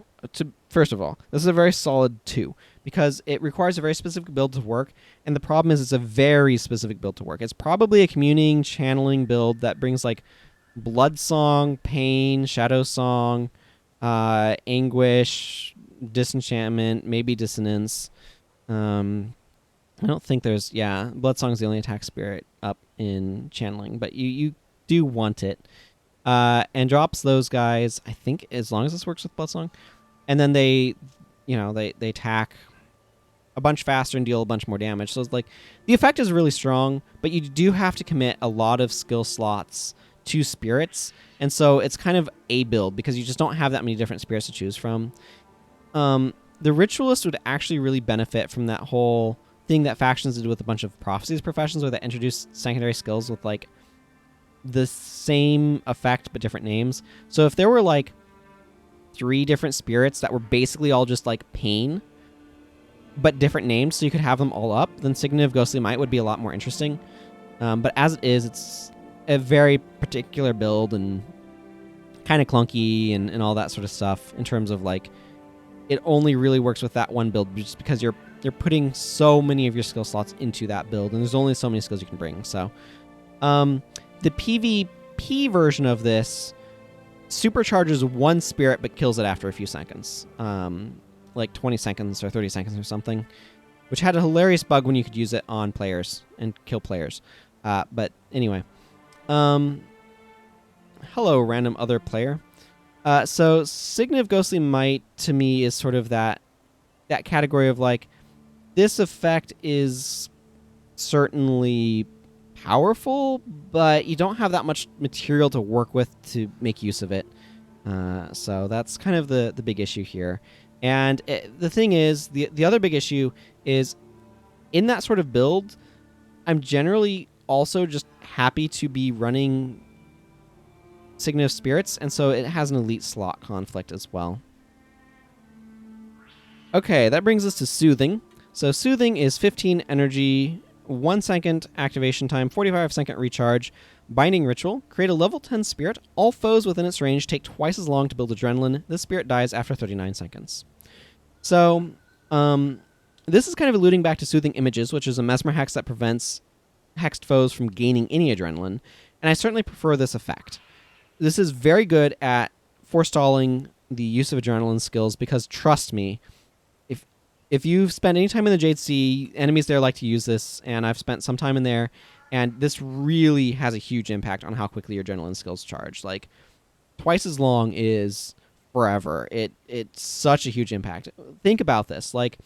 First of all, this is a very solid 2 because it requires a very specific build to work, and the problem is it's a very specific build to work. It's probably a communing, channeling build that brings, like, Blood Song, Pain, Shadow Song, Anguish, Disenchantment, maybe Dissonance. I don't think there's... Yeah, Blood Song is the only attack spirit up in channeling, but you do want it. And drops those guys, I think, as long as this works with Blood Song. And then they attack a bunch faster and deal a bunch more damage. So it's like, the effect is really strong, but you do have to commit a lot of skill slots to spirits. And so it's kind of a build because you just don't have that many different spirits to choose from. The Ritualist would actually really benefit from that whole thing that factions did with a bunch of prophecies professions, where they introduced secondary skills with, like, the same effect but different names. So if there were, like, 3 different spirits that were basically all just, like, pain but different names, so you could have them all up, then Signet of Ghostly Might would be a lot more interesting. But as it is, it's a very particular build and kind of clunky and all that sort of stuff in terms of, like, it only really works with that one build just because you're putting so many of your skill slots into that build, and there's only so many skills you can bring. So the PvP version of this supercharges one spirit but kills it after a few seconds, like 20 seconds or 30 seconds or something, which had a hilarious bug when you could use it on players and kill players. But anyway, hello, random other player. So Signet of Ghostly Might to me is sort of that category of, like, this effect is certainly powerful, but you don't have that much material to work with to make use of it. So that's kind of the big issue here. And the thing is, the other big issue is, in that sort of build, I'm generally also just happy to be running Signet of Spirits, and so it has an elite slot conflict as well. Okay, that brings us to Soothing. So Soothing is 15 energy, 1 second activation time, 45-second recharge, Binding Ritual. Create a level 10 spirit. All foes within its range take twice as long to build Adrenaline. This spirit dies after 39 seconds. So, this is kind of alluding back to Soothing Images, which is a Mesmer Hex that prevents hexed foes from gaining any Adrenaline, and I certainly prefer this effect. This is very good at forestalling the use of Adrenaline skills because, trust me, if you've spent any time in the Jade Sea, enemies there like to use this, and I've spent some time in there, and this really has a huge impact on how quickly your Adrenaline skills charge. Like, twice as long is forever. It's such a huge impact. Think about this. Like,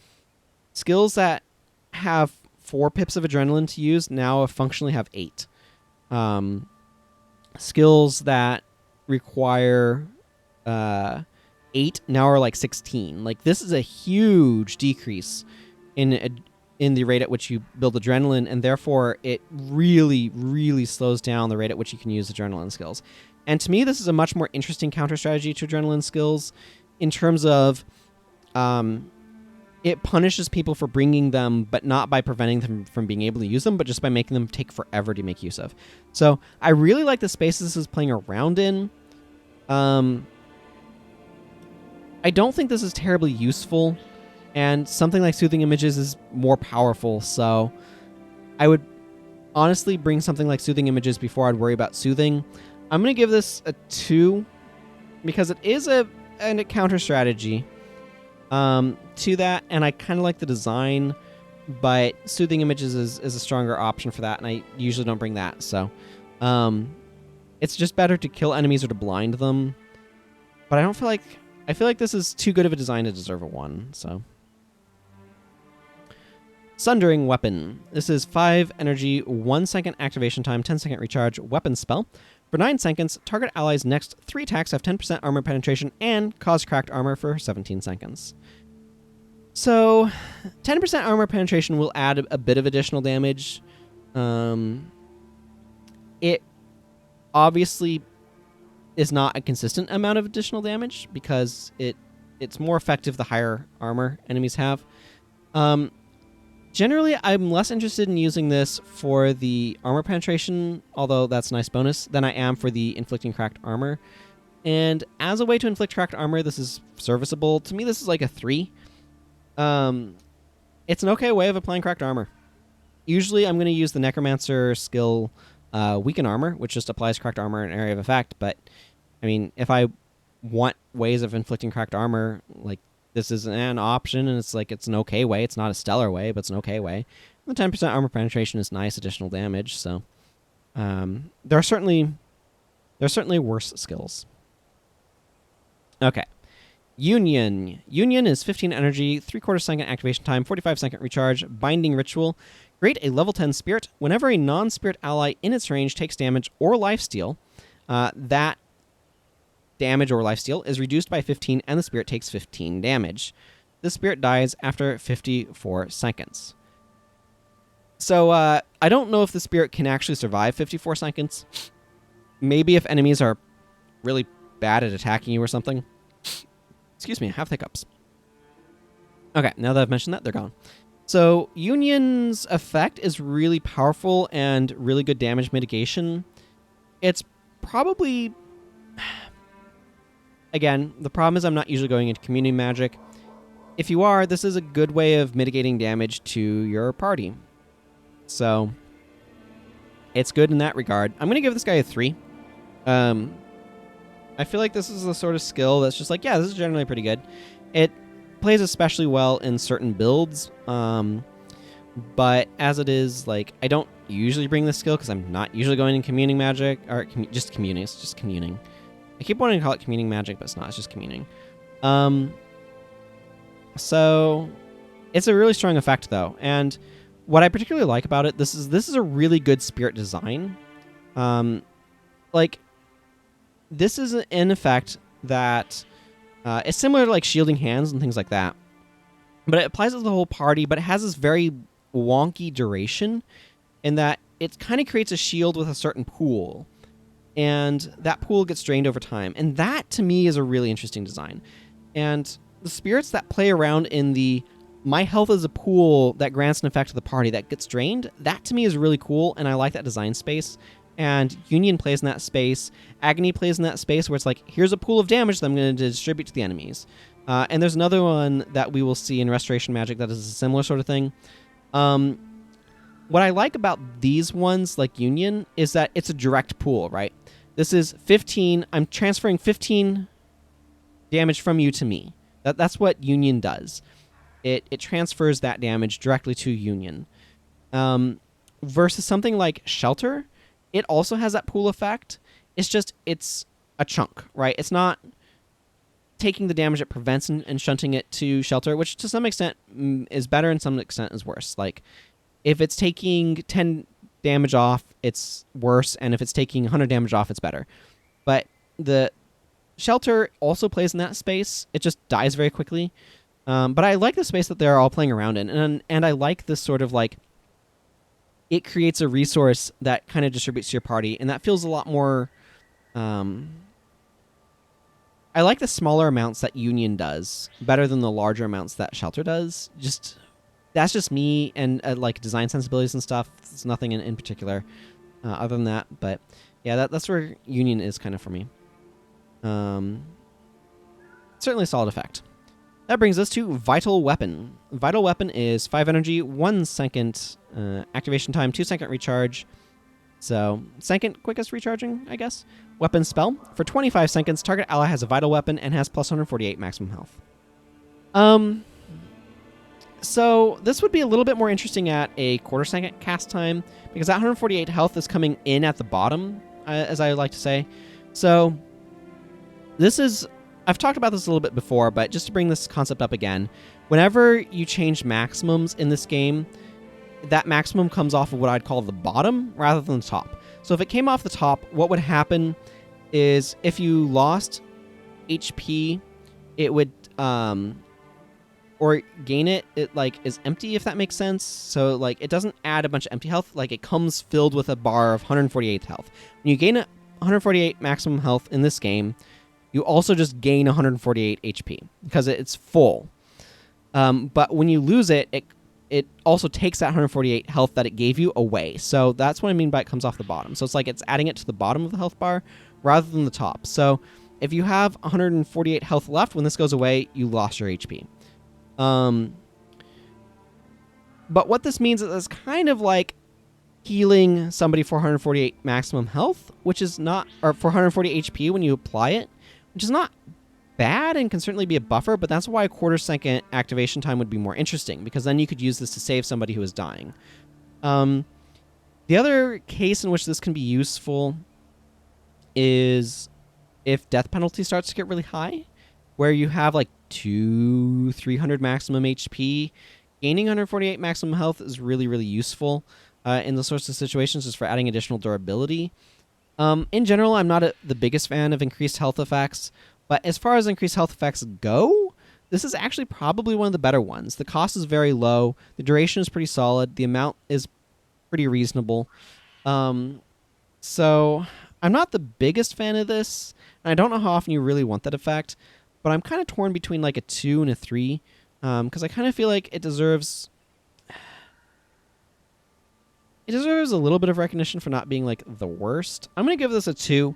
skills that have 4 pips of Adrenaline to use now functionally have 8. Skills that require 8 now are like 16. Like, this is a huge decrease in the rate at which you build Adrenaline, and therefore it really, really slows down the rate at which you can use Adrenaline skills. And to me, this is a much more interesting counter strategy to Adrenaline skills in terms of it punishes people for bringing them, but not by preventing them from being able to use them, but just by making them take forever to make use of. So I really like the space this is playing around in. I don't think this is terribly useful, and something like Soothing Images is more powerful, so I would honestly bring something like Soothing Images before I'd worry about Soothing. I'm going to give this a 2 because it is a counter strategy to that, and I kind of like the design, but Soothing Images is a stronger option for that, and I usually don't bring that, so it's just better to kill enemies or to blind them, but I feel like this is too good of a design to deserve a 1, so. Sundering Weapon. This is 5 energy, 1 second activation time, 10-second recharge weapon spell. For 9 seconds, target allies' next 3 attacks have 10% armor penetration and cause cracked armor for 17 seconds. So, 10% armor penetration will add a bit of additional damage. It obviously is not a consistent amount of additional damage because it's more effective the higher armor enemies have. Generally, I'm less interested in using this for the armor penetration, although that's a nice bonus, than I am for the inflicting cracked armor. And as a way to inflict cracked armor, this is serviceable. To me, this is like a 3. It's an okay way of applying cracked armor. Usually, I'm going to use the Necromancer skill Weaken Armor, which just applies cracked armor in an area of effect. But, I mean, if I want ways of inflicting cracked armor, like, this is an option, and it's an okay way. It's not a stellar way, but it's an okay way. And the 10% armor penetration is nice additional damage, so there are certainly worse skills. Okay. Union. Union is 15 energy, 3/4 second activation time, 45 second recharge, binding ritual. Create a level 10 spirit. Whenever a non-spirit ally in its range takes damage or lifesteal, that damage or lifesteal is reduced by 15 and the spirit takes 15 damage. The spirit dies after 54 seconds. So I don't know if the spirit can actually survive 54 seconds. Maybe if enemies are really bad at attacking you or something. Excuse me, I have hiccups. Okay, now that I've mentioned that, they're gone. So Union's effect is really powerful and really good damage mitigation. It's probably... Again, the problem is I'm not usually going into communing magic. If you are, this is a good way of mitigating damage to your party. So, it's good in that regard. I'm going to give this guy a 3. I feel like this is the sort of skill that's just like, yeah, this is generally pretty good. It plays especially well in certain builds, but as it is, like, I don't usually bring this skill because I'm not usually going in communing magic, or just communing. It's just communing. I keep wanting to call it communing magic, but it's not. It's just communing. So it's a really strong effect, though. And what I particularly like about it, this is a really good spirit design. Like, this is an effect that is similar to, like, shielding hands and things like that. But it applies to the whole party, but it has this very wonky duration in that it kind of creates a shield with a certain pool. And that pool gets drained over time. And that, to me, is a really interesting design. And the spirits that play around in the my health is a pool that grants an effect to the party that gets drained, that, to me, is really cool, and I like that design space. And Union plays in that space. Agony plays in that space where it's like, here's a pool of damage that I'm going to distribute to the enemies. And there's another one that we will see in Restoration Magic that is a similar sort of thing. What I like about these ones, like Union, is that it's a direct pool, right? This is 15. I'm transferring 15 damage from you to me. That's what Union does. It transfers that damage directly to Union. Versus something like Shelter, it also has that pool effect. It's a chunk, right? It's not taking the damage it prevents and shunting it to Shelter, which to some extent is better and some extent is worse. Like, if it's taking 10 damage off, it's worse, and if it's taking 100 damage off, it's better. But the Shelter also plays in that space. It just dies very quickly. But I like the space that they're all playing around in, and I like this sort of, like, it creates a resource that kind of distributes to your party, and that feels a lot more... I like the smaller amounts that Union does better than the larger amounts that Shelter does. That's just me and like design sensibilities and stuff. It's nothing in particular other than that. But yeah, that's where Union is kind of for me. Certainly a solid effect. That brings us to Vital Weapon. Vital Weapon is 5 energy, 1 second activation time, 2 second recharge. So, second quickest recharging, I guess. Weapon spell. For 25 seconds, target ally has a vital weapon and has plus 148 maximum health. So, this would be a little bit more interesting at a quarter second cast time, because that 148 health is coming in at the bottom, as I like to say. So, this is... I've talked about this a little bit before, but just to bring this concept up again, Whenever you change maximums in this game, that maximum comes off of what I'd call the bottom rather than the top. So if it came off the top, what would happen is if you lost HP, it would or gain it like is empty, if that makes sense. So like it doesn't add a bunch of empty health, like it comes filled with a bar of 148 health. When you gain 148 maximum health in this game, you also just gain 148 HP because it's full. But when you lose it, it also takes that 148 health that it gave you away. So that's what I mean by it comes off the bottom. So it's like it's adding it to the bottom of the health bar rather than the top. So if you have 148 health left, when this goes away, you lost your HP. But what this means is it's kind of like healing somebody for 148 maximum health, which is not, or for 140 HP when you apply it, which is not bad and can certainly be a buffer, but that's why a quarter-second activation time would be more interesting, because then you could use this to save somebody who is dying. The other case in which this can be useful is if death penalty starts to get really high, where you have like 300 maximum HP. Gaining 148 maximum health is really, really useful in those sorts of situations, just for adding additional durability. In general, I'm not the biggest fan of increased health effects, but as far as increased health effects go, this is actually probably one of the better ones. The cost is very low, the duration is pretty solid, the amount is pretty reasonable. So I'm not the biggest fan of this, and I don't know how often you really want that effect, but I'm kind of torn between like a 2 and a 3, because I kind of feel like it deserves a little bit of recognition for not being like the worst. I'm going to give this a 2.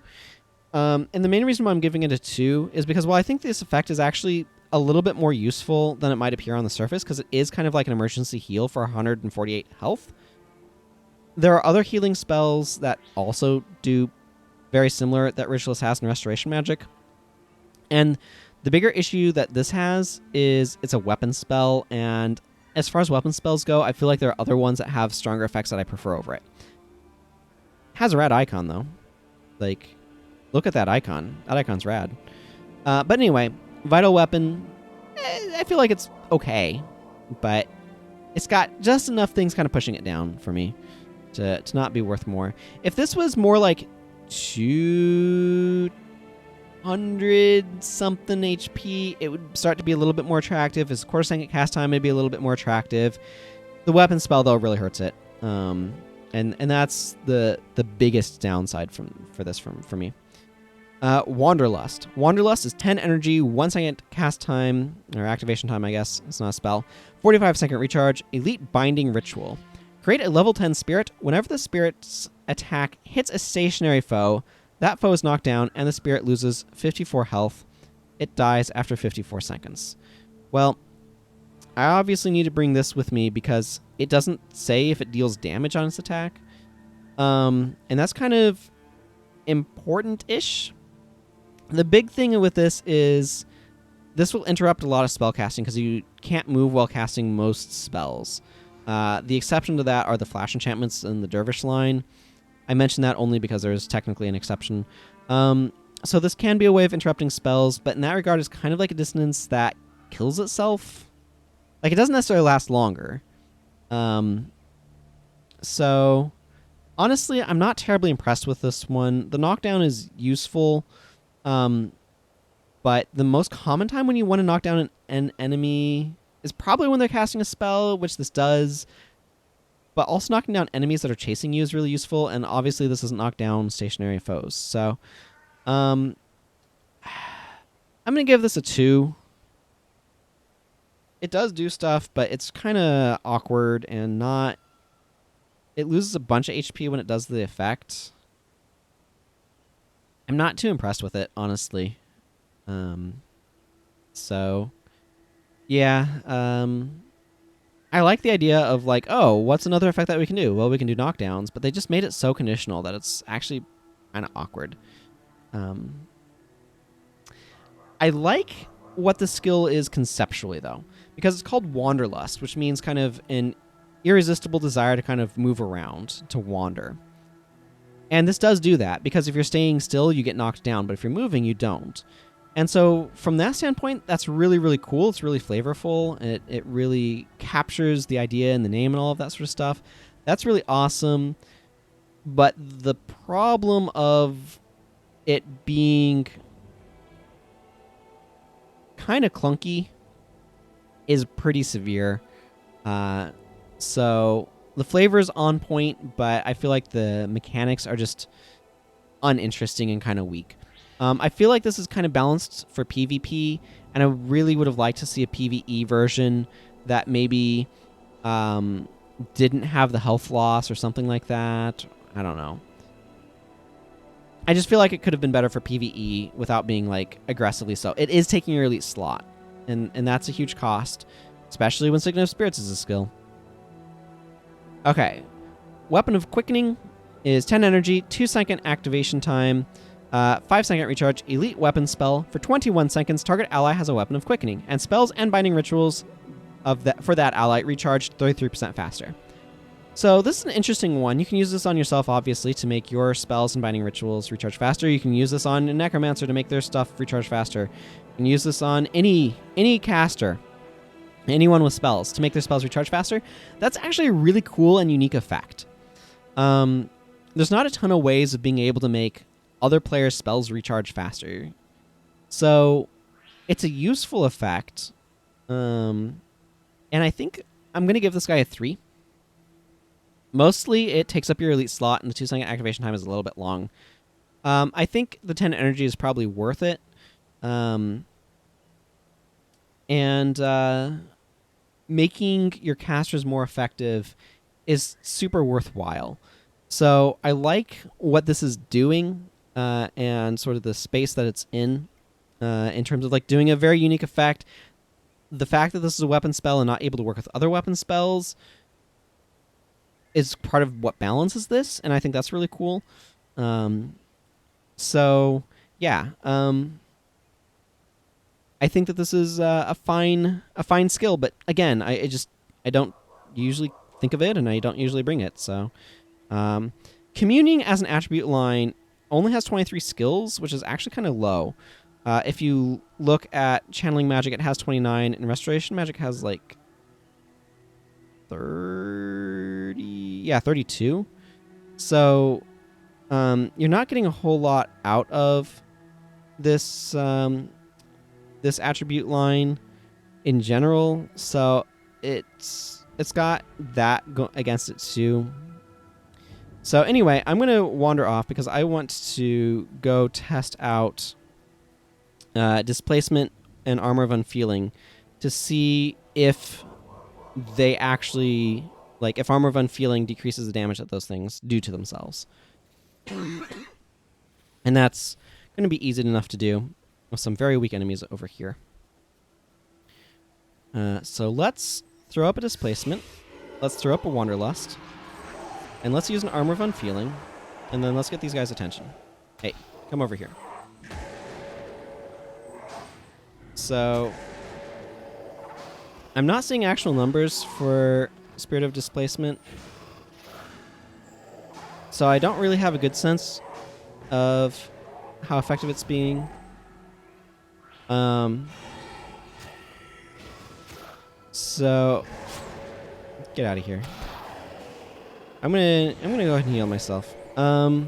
And the main reason why I'm giving it a 2 is because, well, I think this effect is actually a little bit more useful than it might appear on the surface, because it is kind of like an emergency heal for 148 health. There are other healing spells that also do very similar that Ritualist has in Restoration Magic. And the bigger issue that this has is it's a weapon spell, and as far as weapon spells go, I feel like there are other ones that have stronger effects that I prefer over it. Has a rad icon, though. Like, look at that icon. That icon's rad. But anyway, Vital Weapon, I feel like it's okay, but it's got just enough things kind of pushing it down for me to not be worth more. If this was more like 200 something HP, it would start to be a little bit more attractive. As quarter-second cast time, it'd be a little bit more attractive. The weapon spell, though, really hurts it. And that's the biggest downside for this for me. Wanderlust. Wanderlust is 10 energy, 1 second cast time, or activation time, I guess. It's not a spell. 45-second recharge. Elite Binding Ritual. Create a level 10 spirit. Whenever the spirit's attack hits a stationary foe, that foe is knocked down, and the spirit loses 54 health. It dies after 54 seconds. Well, I obviously need to bring this with me because it doesn't say if it deals damage on its attack. And that's kind of important-ish. The big thing with this is this will interrupt a lot of spell casting because you can't move while casting most spells. The exception to that are the flash enchantments in the Dervish line. I mention that only because there's technically an exception. So this can be a way of interrupting spells, but in that regard, it's kind of like a dissonance that kills itself. Like, it doesn't necessarily last longer. So, honestly, I'm not terribly impressed with this one. The knockdown is useful, but the most common time when you want to knock down an enemy is probably when they're casting a spell, which this does. But also knocking down enemies that are chasing you is really useful, and obviously this doesn't knock down stationary foes. So, I'm going to give this a 2. It does do stuff, but it's kind of awkward and not... It loses a bunch of HP when it does the effect. I'm not too impressed with it, honestly. So, yeah, I like the idea of like, oh, what's another effect that we can do? Well, we can do knockdowns, but they just made it so conditional that it's actually kind of awkward. I like what the skill is conceptually, though, because it's called Wanderlust, which means kind of an irresistible desire to kind of move around, to wander. And this does do that, because if you're staying still, you get knocked down, but if you're moving, you don't. And so from that standpoint, that's really, really cool. It's really flavorful. It really captures the idea and the name and all of that sort of stuff. That's really awesome. But the problem of it being kind of clunky is pretty severe. So the flavor is on point, but I feel like the mechanics are just uninteresting and kind of weak. I feel like this is kind of balanced for PvP, and I really would have liked to see a PvE version that maybe didn't have the health loss or something like that. I don't know. I just feel like it could have been better for PvE without being like aggressively so. It is taking your elite slot, and that's a huge cost, especially when Signet of Spirits is a skill. Okay. Weapon of Quickening is 10 energy, 2-second activation time, 5-second recharge, elite weapon spell. For 21 seconds, target ally has a weapon of Quickening, and spells and binding rituals for that ally recharge 33% faster. So this is an interesting one. You can use this on yourself, obviously, to make your spells and binding rituals recharge faster. You can use this on a necromancer to make their stuff recharge faster. You can use this on any caster, anyone with spells, to make their spells recharge faster. That's actually a really cool and unique effect. There's not a ton of ways of being able to make other players' spells recharge faster. So it's a useful effect. And I think I'm going to give this guy a 3. Mostly it takes up your elite slot, and the 2-second activation time is a little bit long. I think the 10 energy is probably worth it. And making your casters more effective is super worthwhile. So I like what this is doing, and sort of the space that it's in terms of like doing a very unique effect. The fact that this is a weapon spell and not able to work with other weapon spells is part of what balances this, and I think that's really cool. So yeah, I think that this is a fine skill, but again, I don't usually think of it, and I don't usually bring it. So Communing as an attribute line only has 23 skills, which is actually kind of low. If you look at Channeling Magic, it has 29, and Restoration Magic has like 32. So you're not getting a whole lot out of this this attribute line in general. So it's got that against it too. So anyway, I'm going to wander off because I want to go test out Displacement and Armor of Unfeeling to see if they actually, like, if Armor of Unfeeling decreases the damage that those things do to themselves. And that's going to be easy enough to do with some very weak enemies over here. So let's throw up a Displacement. Let's throw up a Wanderlust. And let's use an Armor of Unfeeling. And then let's get these guys' attention. Hey, come over here. So I'm not seeing actual numbers for Spirit of Displacement. So I don't really have a good sense of how effective it's being. So get out of here. I'm gonna go ahead and heal myself. I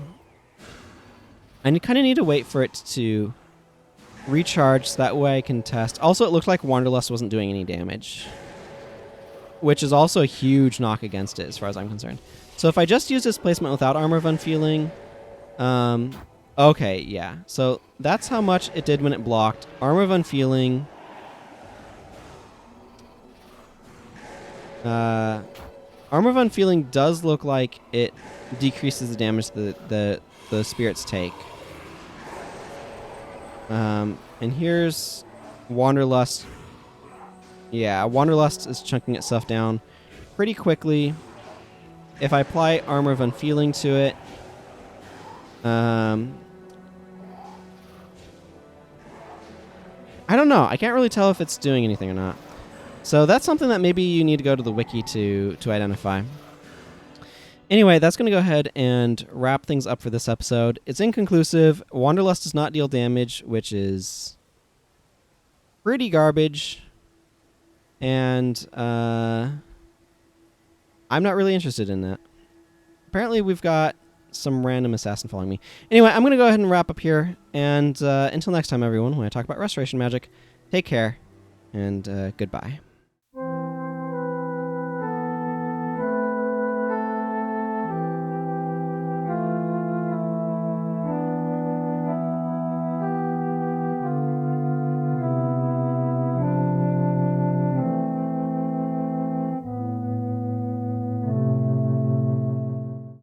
kind of need to wait for it to recharge so that way I can test. Also, it looked like Wanderlust wasn't doing any damage, which is also a huge knock against it as far as I'm concerned. So if I just use Displacement without Armor of Unfeeling, okay, yeah. So that's how much it did when it blocked. Armor of Unfeeling. Armor of Unfeeling does look like it decreases the damage that the spirits take. And here's Wanderlust. Yeah, Wanderlust is chunking itself down pretty quickly. If I apply Armor of Unfeeling to it, I don't know. I can't really tell if it's doing anything or not. So that's something that maybe you need to go to the wiki to identify. Anyway, that's going to go ahead and wrap things up for this episode. It's inconclusive. Wanderlust does not deal damage, which is pretty garbage, and I'm not really interested in that. Apparently, we've got some random assassin following me. Anyway, I'm going to go ahead and wrap up here, and until next time, everyone, when I talk about restoration magic, take care, and goodbye.